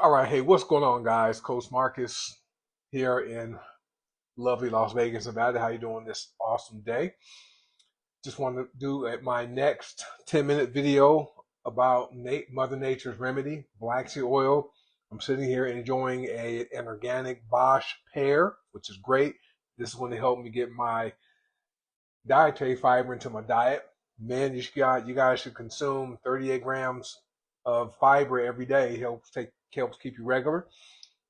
All right, hey, what's going on, guys? Coach Marcus here in lovely Las Vegas, Nevada. How you doing this awesome day? Just want to do my next 10-minute video about Mother Nature's remedy, black seed oil. I'm sitting here enjoying an organic Bosch pear, which is great. This is going to help me get my dietary fiber into my diet. Man, you guys should consume 38 grams of fiber every day. Helps keep you regular.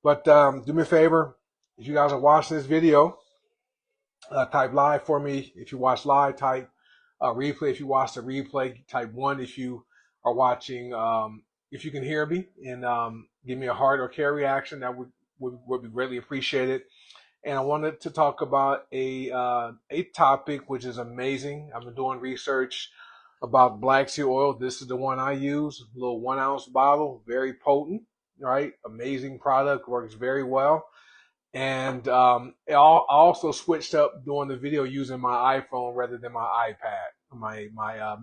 But do me a favor, if you guys are watching this video, type live for me. If you watch live, type replay. If you watch the replay, type one. If you are watching, if you can hear me, and give me a heart or care reaction, that would be greatly appreciated. And I wanted to talk about a topic which is amazing. I've been doing research about black seed oil. This is the one I use, a little 1 ounce bottle, very potent, right? Amazing product, works very well. And I also switched up doing the video using my iPhone rather than my iPad, my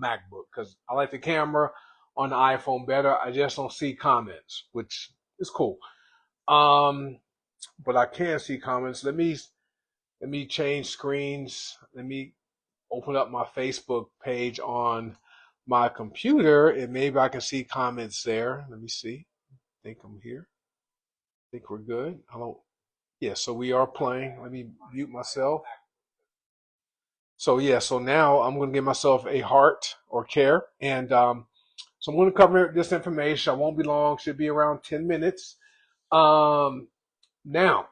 MacBook, because I like the camera on the iPhone better. I just don't see comments, which is cool. But I can see comments. Let me change screens. Let me open up my Facebook page on my computer, and maybe I can see comments there. Let me see. I think I'm here. I think we're good. I don't. Yeah, so we are playing. Let me mute myself. So yeah, so now I'm going to give myself a heart or care, and so I'm going to cover this information. I won't be long. Should be around 10 minutes. Um, Now,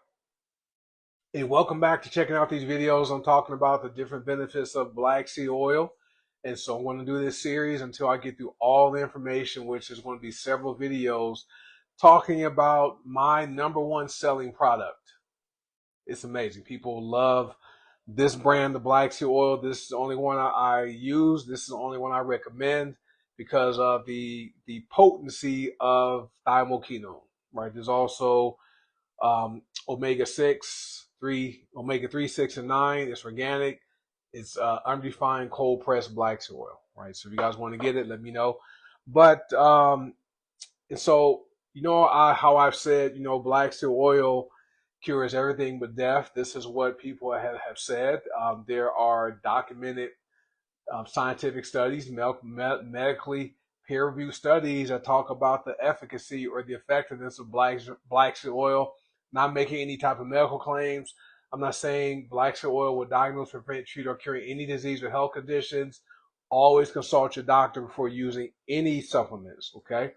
and welcome back to checking out these videos. I'm talking about the different benefits of black seed oil, and so I'm going to do this series until I get through all the information, which is going to be several videos talking about my number one selling product. It's amazing. People love this brand, the black seed oil. This is the only one I use. This is the only one I recommend because of the potency of thymolkinone. Right. There's also omega 6, 3, omega 3, 6, and 9. It's organic. It's unrefined cold pressed black seed oil. Right. So if you guys want to get it, let me know. But and so how I've said, black seed oil cures everything but death. This is what people have said. There are documented scientific studies, medically peer-reviewed studies that talk about the efficacy or the effectiveness of black seed oil. Not making any type of medical claims. I'm not saying black seed oil will diagnose, prevent, treat, or cure any disease or health conditions. Always consult your doctor before using any supplements. Okay.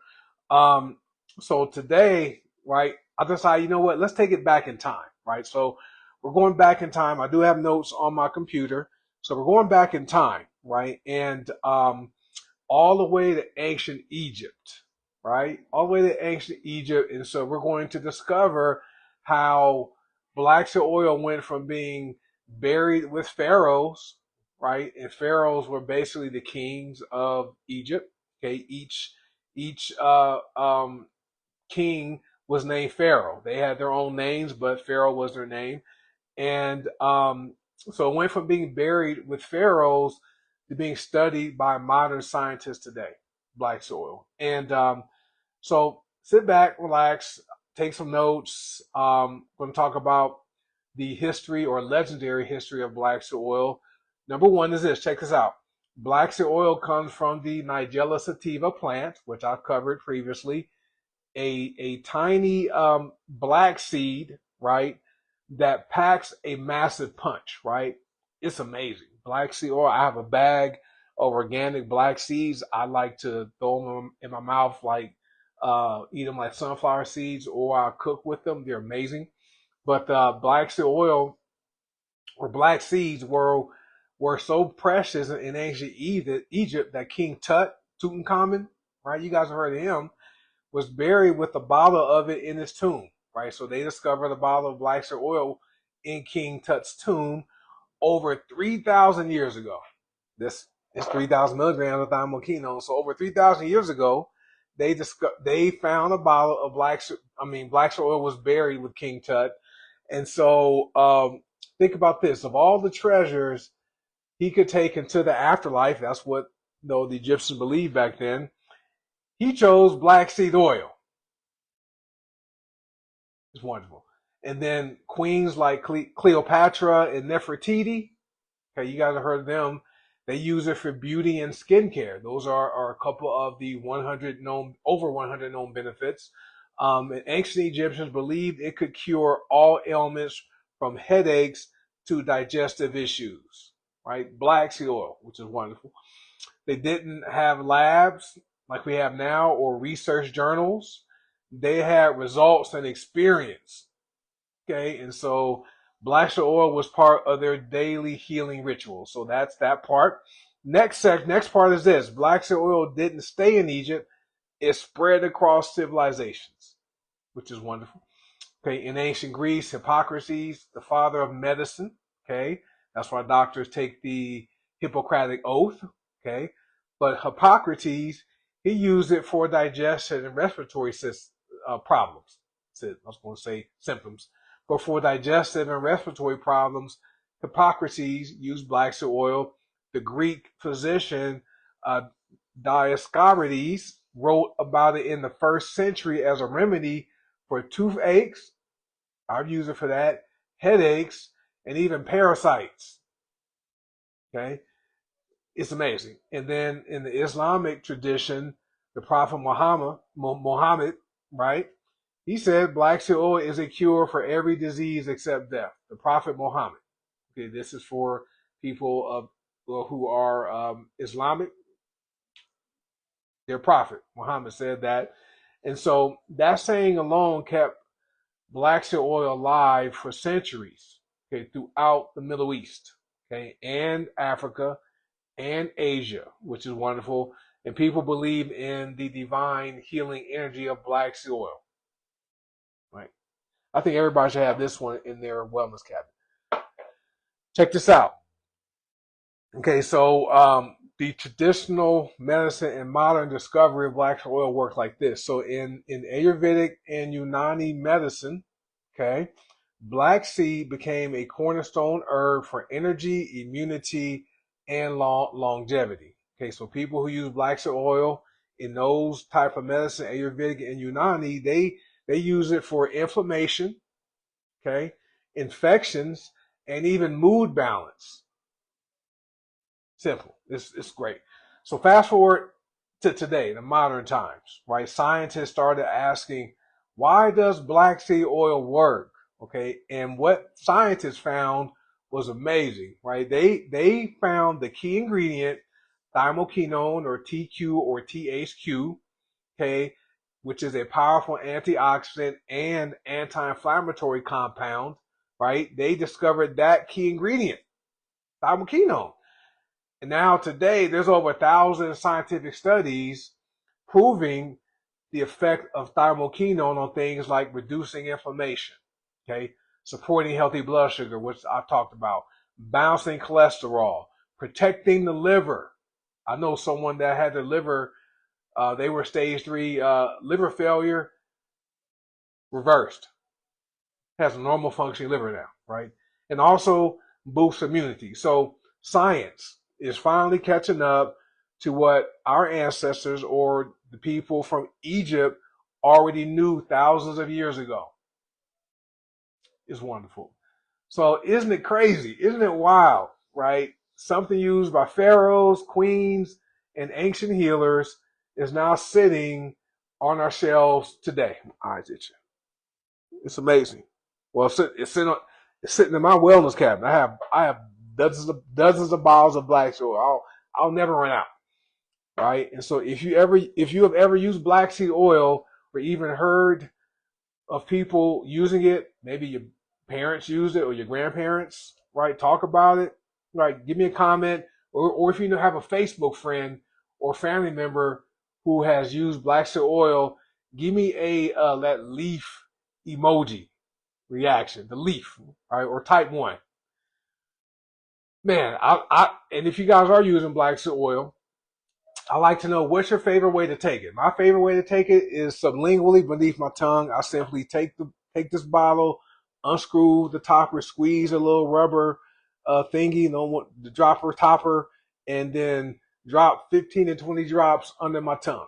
Um, so today, right, I decided, you know what, let's take it back in time, right? So we're going back in time. I do have notes on my computer. So we're going back in time, right? And all the way to ancient Egypt, right? All the way to ancient Egypt. And so we're going to discover how black seed oil went from being buried with pharaohs, right? And pharaohs were basically the kings of Egypt. Okay, each king was named Pharaoh. They had their own names, but Pharaoh was their name. And so it went from being buried with pharaohs to being studied by modern scientists today, black soil. And so sit back, relax, take some notes. We're going to talk about the history or legendary history of black soil. Number one is this. Check this out. Black seed oil comes from the Nigella sativa plant, which I've covered previously. A tiny black seed, right, that packs a massive punch, right? It's amazing. Black seed oil. I have a bag of organic black seeds. I like to throw them in my mouth, like eat them like sunflower seeds, or I cook with them. They're amazing. But black seed oil or black seeds were so precious in ancient Egypt that King Tut, Tutankhamun, right? You guys have heard of him, was buried with a bottle of it in his tomb, right? So they discovered a bottle of black seed oil in King Tut's tomb over 3,000 years ago. This is 3,000 milligrams of thymolkinone. So over 3,000 years ago, they found a bottle of black seed oil was buried with King Tut. And so think about this: of all the treasures he could take into the afterlife, that's what the Egyptians believed back then. He chose black seed oil. It's wonderful. And then queens like Cleopatra and Nefertiti. Okay, you guys have heard of them. They use it for beauty and skincare. Those are a couple of the 100 known, over 100 known benefits. And ancient Egyptians believed it could cure all ailments from headaches to digestive issues, right? Black seed oil, which is wonderful. They didn't have labs like we have now or research journals. They had results and experience. Okay, and so black seed oil was part of their daily healing ritual. So that's that part. Next part is this: black seed oil didn't stay in Egypt; it spread across civilizations, which is wonderful. Okay, in ancient Greece, Hippocrates, the father of medicine. Okay, that's why doctors take the Hippocratic oath. Okay, but Hippocrates, he used it for digestion and respiratory problems. I was going to say symptoms, but for digestive and respiratory problems, Hippocrates used black seed oil. The Greek physician Dioscorides wrote about it in the first century as a remedy for toothaches. I've used it for that, headaches, and even parasites. Okay, it's amazing. And then in the Islamic tradition, the Prophet Muhammad, right? He said black seed oil is a cure for every disease except death. The Prophet Muhammad. Okay, this is for people of who are Islamic. Their prophet Muhammad said that, and so that saying alone kept black seed oil alive for centuries. Okay, throughout the Middle East. Okay, and Africa and Asia, which is wonderful. And people believe in the divine healing energy of black seed oil. Right. I think everybody should have this one in their wellness cabinet. Check this out. Okay, so the traditional medicine and modern discovery of black seed oil work like this. So in Ayurvedic and Unani medicine, okay, black seed became a cornerstone herb for energy, immunity, and longevity. Okay, so people who use black seed oil in those type of medicine, Ayurvedic and Unani, they use it for inflammation, okay, infections, and even mood balance. Simple. It's great. So fast forward to today, the modern times, right? Scientists started asking, why does black seed oil work? Okay, and what scientists found was amazing, right? They found the key ingredient, thymoquinone or TQ or THQ, okay, which is a powerful antioxidant and anti-inflammatory compound, right? They discovered that key ingredient, thymoquinone. And now today, there's over 1,000 scientific studies proving the effect of thymoquinone on things like reducing inflammation, okay, supporting healthy blood sugar, which I've talked about, balancing cholesterol, protecting the liver. I know someone that had their liver, they were stage 3 liver failure, reversed, has a normal functioning liver now, right? And also boosts immunity. So science is finally catching up to what our ancestors or the people from Egypt already knew thousands of years ago. It's wonderful. So isn't it crazy? Isn't it wild, right? Something used by pharaohs, queens, and ancient healers is now sitting on our shelves today. My eyes itching. It's amazing. Well, it's sitting in my wellness cabinet. I have dozens of bottles of black seed oil. I'll never run out, right? And so if you have ever used black seed oil or even heard of people using it, maybe your parents used it or your grandparents, right? Talk about it, right? Give me a comment, or if you have a Facebook friend or family member who has used black seed oil, give me a that leaf emoji reaction, the leaf, right? Or type 1. Man, and if you guys are using black seed oil, I like to know what's your favorite way to take it. My favorite way to take it is sublingually beneath my tongue. I simply take this bottle, unscrew the topper, squeeze a little rubber thingy, the dropper topper, and then drop 15 to 20 drops under my tongue.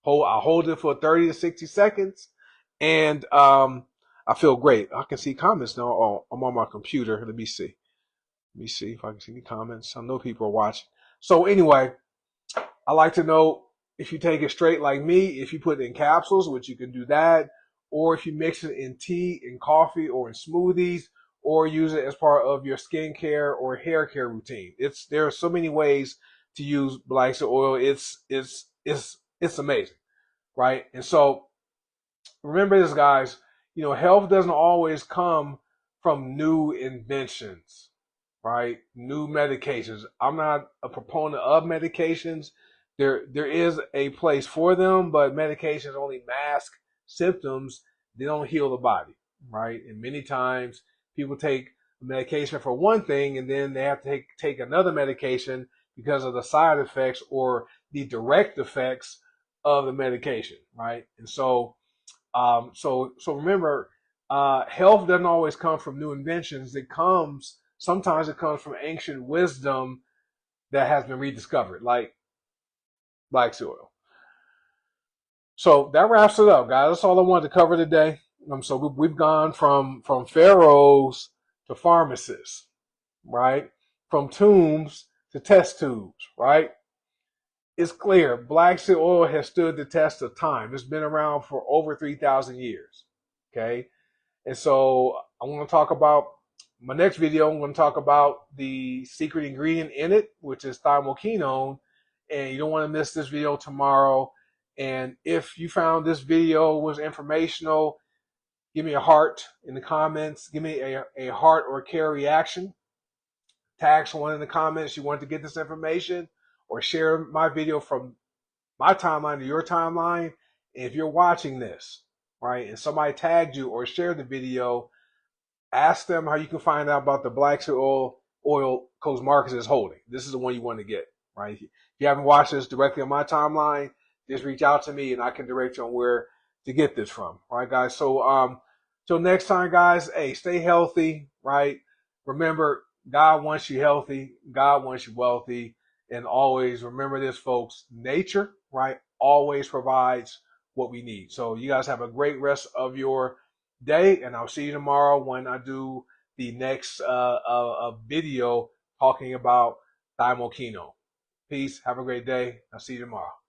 I hold it for 30 to 60 seconds, And I feel great. I can see comments now. Oh, I'm on my computer. Let me see. Let me see if I can see any comments. I know people are watching. So anyway, I like to know if you take it straight like me, if you put it in capsules, which you can do that, or if you mix it in tea, in coffee, or in smoothies, or use it as part of your skincare or hair care routine. There are so many ways to use black seed oil. It's amazing, right? And so remember this, guys. Health doesn't always come from new inventions, right? New medications. I'm not a proponent of medications. There is a place for them, but medications only mask symptoms. They don't heal the body, right? And many times people take medication for one thing and then they have to take another medication because of the side effects or the direct effects of the medication, right? And so remember, health doesn't always come from new inventions. Sometimes it comes from ancient wisdom that has been rediscovered, like black soil. So that wraps it up, guys. That's all I wanted to cover today. So we've gone from pharaohs to pharmacists, right? From tombs to test tubes, right? It's clear black seed oil has stood the test of time. It's been around for over 3,000 years. Okay. And so I'm going to talk about my next video. I'm going to talk about the secret ingredient in it, which is thymoquinone. And you don't want to miss this video tomorrow. And if you found this video was informational, give me a heart in the comments. Give me a heart or care reaction. Tag someone in the comments you want to get this information, or share my video from my timeline to your timeline. And if you're watching this, right, and somebody tagged you or shared the video, ask them how you can find out about the black seed oil Coach Marcus is holding. This is the one you want to get, right? If you haven't watched this directly on my timeline, just reach out to me and I can direct you on where to get this from. All right, guys. So till next time, guys, hey, stay healthy, right? Remember, God wants you healthy. God wants you wealthy. And always remember this, folks, nature, right, always provides what we need. So you guys have a great rest of your day, and I'll see you tomorrow when I do the next video talking about thymoquinone. Peace. Have a great day. I'll see you tomorrow.